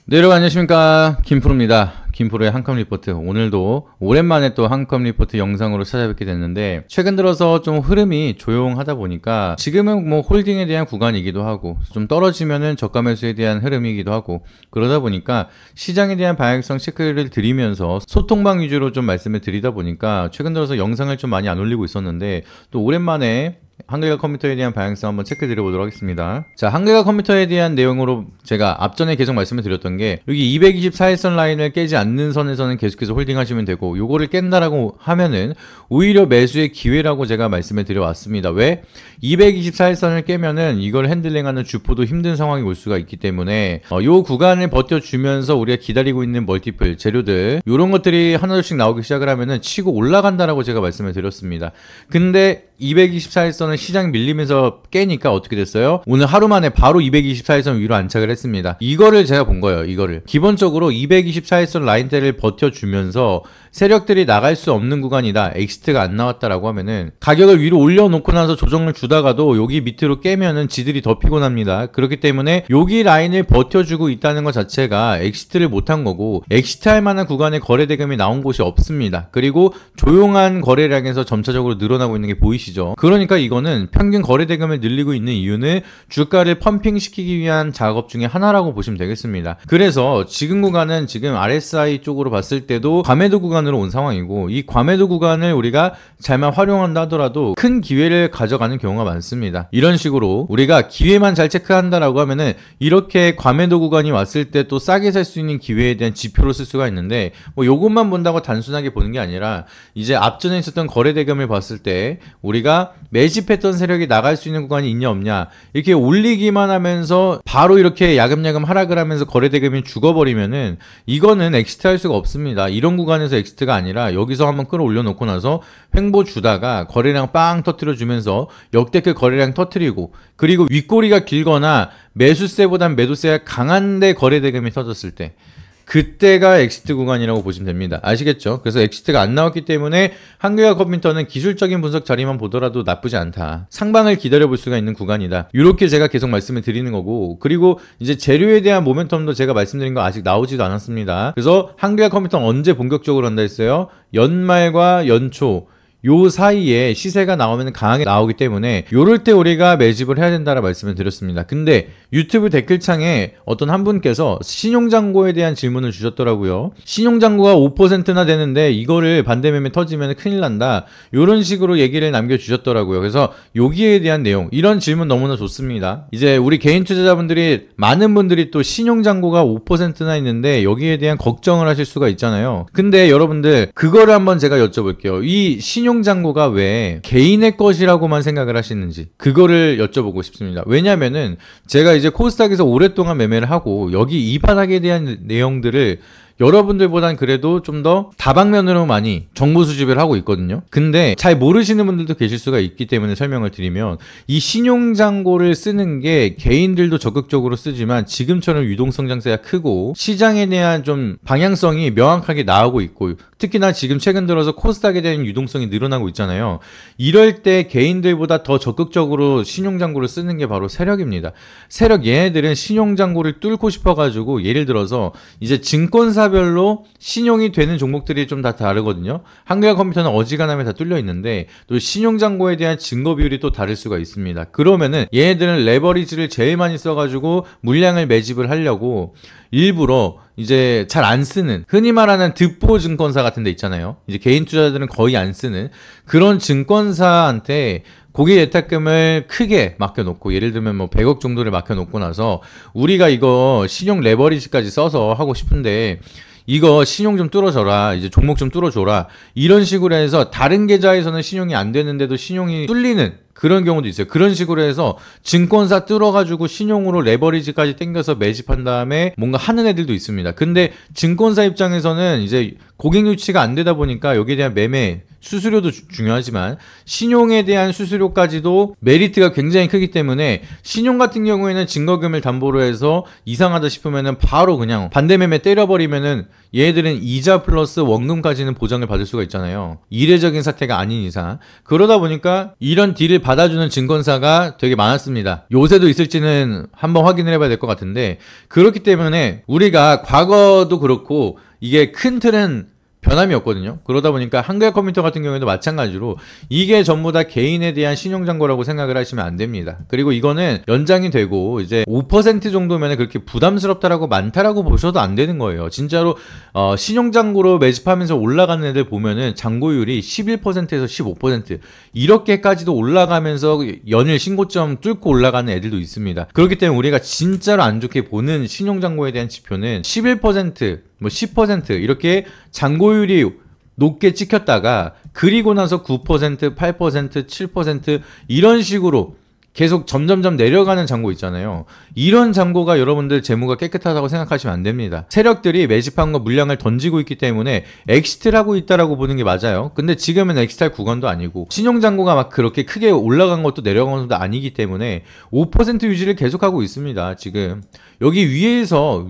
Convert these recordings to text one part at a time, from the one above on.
네, 여러분 안녕하십니까, 김프로입니다. 김프로의 한컴 리포트. 오늘도 오랜만에 또 한컴 리포트 영상으로 찾아뵙게 됐는데, 최근 들어서 좀 흐름이 조용하다 보니까 지금은 뭐 홀딩에 대한 구간이기도 하고, 좀 떨어지면은 저가 매수에 대한 흐름이기도 하고, 그러다 보니까 시장에 대한 방향성 체크를 드리면서 소통방 위주로 좀 말씀을 드리다 보니까 최근 들어서 영상을 좀 많이 안 올리고 있었는데, 또 오랜만에 한글과 컴퓨터에 대한 방향성 한번 체크 드려보도록 하겠습니다. 자, 한글과 컴퓨터에 대한 내용으로 제가 앞전에 계속 말씀을 드렸던 게, 여기 224일선 라인을 깨지 않는 선에서는 계속해서 홀딩 하시면 되고, 요거를 깬다라고 하면은 오히려 매수의 기회라고 제가 말씀을 드려왔습니다. 왜? 224일선을 깨면은 이걸 핸들링하는 주포도 힘든 상황이 올 수가 있기 때문에 요 구간을 버텨주면서 우리가 기다리고 있는 멀티플 재료들, 요런 것들이 하나둘씩 나오기 시작을 하면은 치고 올라간다라고 제가 말씀을 드렸습니다. 근데 224일선을 시장이 밀리면서 깨니까 어떻게 됐어요? 오늘 하루 만에 바로 224일선 위로 안착을 했습니다. 이거를 제가 본 거예요. 이거를 기본적으로 224일선 라인대를 버텨주면서 세력들이 나갈 수 없는 구간이다, 엑시트가 안 나왔다라고 하면은 가격을 위로 올려놓고 나서 조정을 주다가도 여기 밑으로 깨면은 지들이 더 피곤합니다. 그렇기 때문에 여기 라인을 버텨주고 있다는 것 자체가 엑시트를 못한 거고, 엑시트할 만한 구간의 거래 대금이 나온 곳이 없습니다. 그리고 조용한 거래량에서 점차적으로 늘어나고 있는 게 보이시죠? 그러니까 이거는 평균 거래 대금을 늘리고 있는 이유는 주가를 펌핑시키기 위한 작업 중에 하나라고 보시면 되겠습니다. 그래서 지금 구간은 지금 RSI 쪽으로 봤을 때도 과매도 구간으로 온 상황이고, 이 과매도 구간을 우리가 잘만 활용한다 하더라도 큰 기회를 가져가는 경우가 많습니다. 이런 식으로 우리가 기회만 잘 체크한다라고 하면은 이렇게 과매도 구간이 왔을 때 또 싸게 살 수 있는 기회에 대한 지표로 쓸 수가 있는데, 뭐 요것만 본다고 단순하게 보는 게 아니라 이제 앞전에 있었던 거래 대금을 봤을 때 우리가 매집했던 세력이 나갈 수 있는 구간이 있냐 없냐, 이렇게 올리기만 하면서 바로 이렇게 야금야금 하락을 하면서 거래 대금이 죽어버리면은 이거는 엑시트 할 수가 없습니다. 이런 구간에서 엑시트가 아니라 여기서 한번 끌어올려 놓고 나서 횡보 주다가 거래량 빵 터트려 주면서 역대급 거래량 터트리고, 그리고 윗꼬리가 길거나 매수세보단 매도세가 강한데 거래 대금이 터졌을 때, 그때가 엑시트 구간이라고 보시면 됩니다. 아시겠죠? 그래서 엑시트가 안 나왔기 때문에 한글과 컴퓨터는 기술적인 분석 자리만 보더라도 나쁘지 않다, 상방을 기다려볼 수가 있는 구간이다, 이렇게 제가 계속 말씀을 드리는 거고, 그리고 이제 재료에 대한 모멘텀도 제가 말씀드린 거 아직 나오지도 않았습니다. 그래서 한글과 컴퓨터는 언제 본격적으로 한다 했어요? 연말과 연초 요 사이에 시세가 나오면 강하게 나오기 때문에 요럴 때 우리가 매집을 해야 된다라 말씀을 드렸습니다. 근데 유튜브 댓글창에 어떤 한 분께서 신용잔고에 대한 질문을 주셨더라고요. 신용잔고가 5%나 되는데 이거를 반대매매 터지면 큰일 난다, 요런 식으로 얘기를 남겨주셨더라고요. 그래서 여기에 대한 내용, 이런 질문 너무나 좋습니다. 이제 우리 개인 투자자분들이, 많은 분들이 또 신용잔고가 5%나 있는데 여기에 대한 걱정을 하실 수가 있잖아요. 근데 여러분들 그거를 한번 제가 여쭤볼게요. 이 신용잔고가 왜 개인의 것이라고만 생각을 하시는지, 그거를 여쭤보고 싶습니다. 왜냐면은 제가 이제 코스닥에서 오랫동안 매매를 하고 여기 이 바닥에 대한 내용들을 여러분들보단 그래도 좀 더 다방면으로 많이 정보 수집을 하고 있거든요. 근데 잘 모르시는 분들도 계실 수가 있기 때문에 설명을 드리면, 이 신용잔고를 쓰는 게 개인들도 적극적으로 쓰지만 지금처럼 유동성 장세가 크고 시장에 대한 좀 방향성이 명확하게 나오고 있고, 특히나 지금 최근 들어서 코스닥에 대한 유동성이 늘어나고 있잖아요. 이럴 때 개인들보다 더 적극적으로 신용잔고를 쓰는 게 바로 세력입니다. 세력, 얘네들은 신용잔고를 뚫고 싶어가지고, 예를 들어서 이제 증권사별로 신용이 되는 종목들이 좀 다 다르거든요. 한글과 컴퓨터는 어지간하면 다 뚫려 있는데 또 신용잔고에 대한 증거 비율이 또 다를 수가 있습니다. 그러면은 얘네들은 레버리지를 제일 많이 써가지고 물량을 매집을 하려고 일부러 이제 잘 안 쓰는, 흔히 말하는 득보 증권사 같은 데 있잖아요. 이제 개인 투자자들은 거의 안 쓰는 그런 증권사한테 고객 예탁금을 크게 맡겨놓고, 예를 들면 뭐 100억 정도를 맡겨놓고 나서 우리가 이거 신용 레버리지까지 써서 하고 싶은데 이거 신용 좀 뚫어줘라, 이제 종목 좀 뚫어줘라, 이런 식으로 해서 다른 계좌에서는 신용이 안 되는데도 신용이 뚫리는 그런 경우도 있어요. 그런 식으로 해서 증권사 뚫어가지고 신용으로 레버리지까지 땡겨서 매집한 다음에 뭔가 하는 애들도 있습니다. 근데 증권사 입장에서는 이제 고객 유치가 안 되다 보니까 여기에 대한 매매 수수료도 중요하지만 신용에 대한 수수료까지도 메리트가 굉장히 크기 때문에, 신용 같은 경우에는 증거금을 담보로 해서 이상하다 싶으면은 바로 그냥 반대매매 때려버리면은 얘들은 이자 플러스 원금까지는 보장을 받을 수가 있잖아요. 이례적인 사태가 아닌 이상. 그러다 보니까 이런 딜을 받아주는 증권사가 되게 많았습니다. 요새도 있을지는 한번 확인을 해봐야 될 것 같은데, 그렇기 때문에 우리가 과거도 그렇고 이게 큰 틀은 변함이 없거든요. 그러다 보니까 한글컴퓨터 같은 경우에도 마찬가지로 이게 전부 다 개인에 대한 신용잔고라고 생각을 하시면 안 됩니다. 그리고 이거는 연장이 되고 이제 5% 정도면 그렇게 부담스럽다라고 많다라고 보셔도 안 되는 거예요. 진짜로 신용잔고로 매집하면서 올라가는 애들 보면은 잔고율이 11%에서 15% 이렇게까지도 올라가면서 연일 신고점 뚫고 올라가는 애들도 있습니다. 그렇기 때문에 우리가 진짜로 안 좋게 보는 신용잔고에 대한 지표는 11%, 뭐 10% 이렇게 잔고율이 높게 찍혔다가 그리고 나서 9%, 8%, 7% 이런 식으로 계속 점점점 내려가는 잔고 있잖아요. 이런 잔고가 여러분들 재무가 깨끗하다고 생각하시면 안 됩니다. 세력들이 매집한 거 물량을 던지고 있기 때문에 엑시트를 하고 있다라고 보는 게 맞아요. 근데 지금은 엑시트할 구간도 아니고 신용잔고가 막 그렇게 크게 올라간 것도 내려간 것도 아니기 때문에 5% 유지를 계속하고 있습니다. 지금 여기 위에서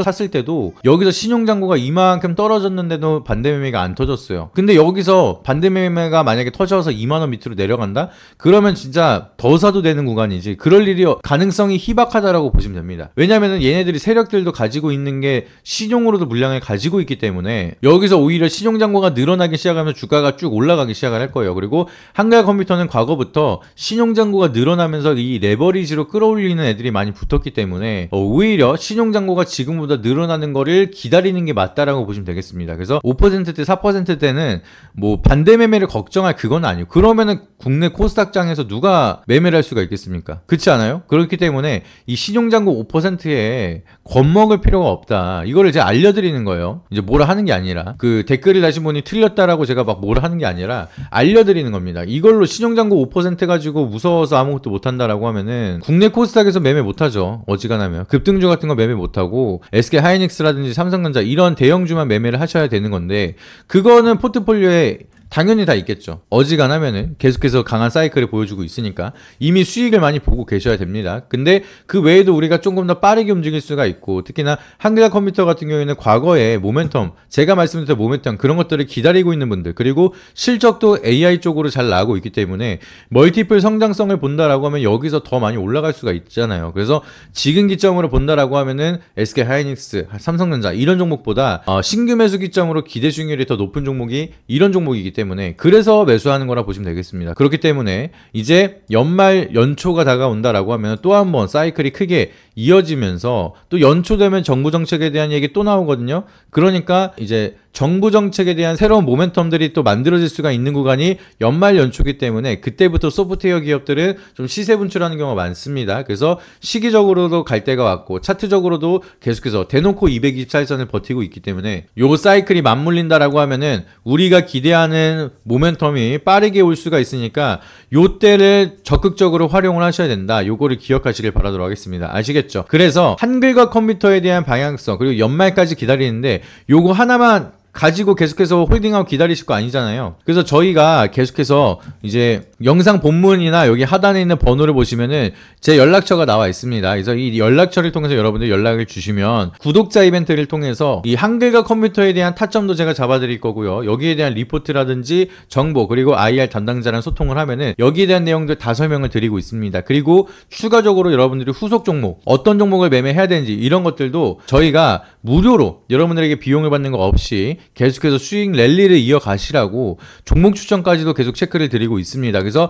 샀을 때도 여기서 신용잔고가 이만큼 떨어졌는데도 반대매매가 안 터졌어요. 근데 여기서 반대매매가 만약에 터져서 2만원 밑으로 내려간다? 그러면 진짜 더 사도 되는 구간이지 그럴 일이 가능성이 희박하다라고 보시면 됩니다. 왜냐면은 얘네들이 세력들도 가지고 있는 게 신용으로도 물량을 가지고 있기 때문에 여기서 오히려 신용잔고가 늘어나기 시작하면 주가가 쭉 올라가기 시작을 할 거예요. 그리고 한글컴퓨터는 과거부터 신용잔고가 늘어나면서 이 레버리지로 끌어올리는 애들이 많이 붙었기 때문에 오히려 신용잔고가 지금보다 늘어나는 거를 기다리는 게 맞다라고 보시면 되겠습니다. 그래서 5%대 4%대는 뭐 반대매매를 걱정할 그건 아니에요. 그러면은 국내 코스닥장에서 누가 매매를 할 수가 있겠습니까? 그렇지 않아요? 그렇기 때문에 이 신용잔고 5%에 겁먹을 필요가 없다. 이거를 제가 알려드리는 거예요. 이제 뭐라 하는 게 아니라 그 댓글을 다신 분이 틀렸다라고 제가 막 뭐라 하는 게 아니라 알려드리는 겁니다. 이걸로 신용잔고 5% 가지고 무서워서 아무것도 못한다라고 하면은 국내 코스닥에서 매매 못하죠. 어지간하면 급등주 같은 거 매매 못하고 SK하이닉스라든지 삼성전자 이런 대형주만 매매를 하셔야 되는 건데 그거는 포트폴리오에 당연히 다 있겠죠. 어지간하면은 계속해서 강한 사이클을 보여주고 있으니까 이미 수익을 많이 보고 계셔야 됩니다. 근데 그 외에도 우리가 조금 더 빠르게 움직일 수가 있고 특히나 한글컴퓨터 같은 경우에는 과거에 모멘텀 제가 말씀드렸던 모멘텀 그런 것들을 기다리고 있는 분들 그리고 실적도 AI 쪽으로 잘 나오고 있기 때문에 멀티플 성장성을 본다라고 하면 여기서 더 많이 올라갈 수가 있잖아요. 그래서 지금 기점으로 본다라고 하면은 SK하이닉스, 삼성전자 이런 종목보다 신규 매수 기점으로 기대 수익률이 더 높은 종목이 이런 종목이기 때문에 그래서 매수하는 거라 보시면 되겠습니다. 그렇기 때문에 이제 연말 연초가 다가온다라고 하면 또 한 번 사이클이 크게 이어지면서 또 연초 되면 정부 정책에 대한 얘기 또 나오거든요. 그러니까 이제 정부 정책에 대한 새로운 모멘텀들이 또 만들어질 수가 있는 구간이 연말 연초기 때문에 그때부터 소프트웨어 기업들은 좀 시세 분출하는 경우가 많습니다. 그래서 시기적으로도 갈 때가 왔고 차트적으로도 계속해서 대놓고 224일선을 버티고 있기 때문에 요 사이클이 맞물린다라고 하면은 우리가 기대하는 모멘텀이 빠르게 올 수가 있으니까 요 때를 적극적으로 활용을 하셔야 된다. 요거를 기억하시길 바라도록 하겠습니다. 아시겠죠? 그래서 한글과 컴퓨터에 대한 방향성 그리고 연말까지 기다리는데 요거 하나만 가지고 계속해서 홀딩하고 기다리실 거 아니잖아요. 그래서 저희가 계속해서 이제 영상 본문이나 여기 하단에 있는 번호를 보시면은 제 연락처가 나와 있습니다. 그래서 이 연락처를 통해서 여러분들 연락을 주시면 구독자 이벤트를 통해서 이 한글과 컴퓨터에 대한 타점도 제가 잡아드릴 거고요. 여기에 대한 리포트라든지 정보 그리고 IR 담당자랑 소통을 하면은 여기에 대한 내용들 다 설명을 드리고 있습니다. 그리고 추가적으로 여러분들이 후속 종목 어떤 종목을 매매해야 되는지 이런 것들도 저희가 무료로 여러분들에게 비용을 받는 거 없이 계속해서 수익 랠리를 이어가시라고 종목 추천까지도 계속 체크를 드리고 있습니다. 그래서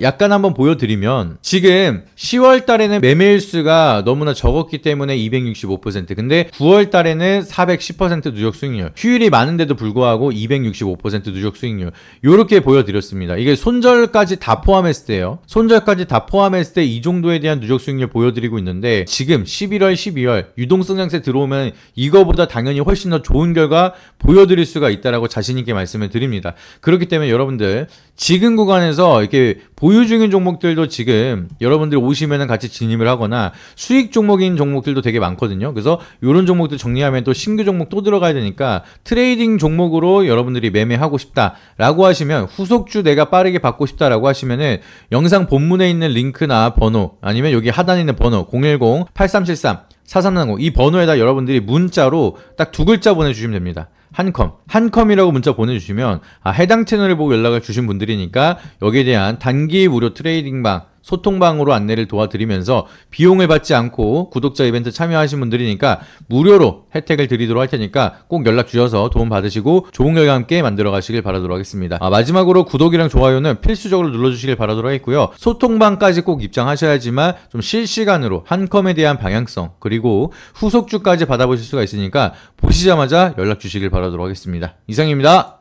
약간 한번 보여드리면 지금 10월 달에는 매매일수가 너무나 적었기 때문에 265% 근데 9월 달에는 410% 누적 수익률 휴일이 많은데도 불구하고 265% 누적 수익률 요렇게 보여드렸습니다. 이게 손절까지 다 포함했을 때요. 손절까지 다 포함했을 때 이 정도에 대한 누적 수익률 보여드리고 있는데 지금 11월 12월 유동성장세 들어오면 이거보다 당연히 훨씬 더 좋은 결과 보여드릴 수가 있다라고 자신있게 말씀을 드립니다. 그렇기 때문에 여러분들 지금 구간에서 이렇게 보유 중인 종목들도 지금 여러분들이 오시면은 같이 진입을 하거나 수익 종목인 종목들도 되게 많거든요. 그래서 이런 종목들 정리하면 또 신규 종목 또 들어가야 되니까 트레이딩 종목으로 여러분들이 매매하고 싶다라고 하시면 후속주 내가 빠르게 받고 싶다라고 하시면은 영상 본문에 있는 링크나 번호 아니면 여기 하단에 있는 번호 010-8373-4330 이 번호에다 여러분들이 문자로 딱 두 글자 보내주시면 됩니다. 한컴이라고 문자 보내주시면 해당 채널을 보고 연락을 주신 분들이니까 여기에 대한 단기 무료 트레이딩방 소통방으로 안내를 도와드리면서 비용을 받지 않고 구독자 이벤트 참여하신 분들이니까 무료로 혜택을 드리도록 할 테니까 꼭 연락 주셔서 도움 받으시고 좋은 결과 함께 만들어 가시길 바라도록 하겠습니다. 마지막으로 구독이랑 좋아요는 필수적으로 눌러주시길 바라도록 하겠고요. 소통방까지 꼭 입장하셔야지만 좀 실시간으로 한컴에 대한 방향성 그리고 후속주까지 받아보실 수가 있으니까 보시자마자 연락 주시길 바라도록 하겠습니다. 이상입니다.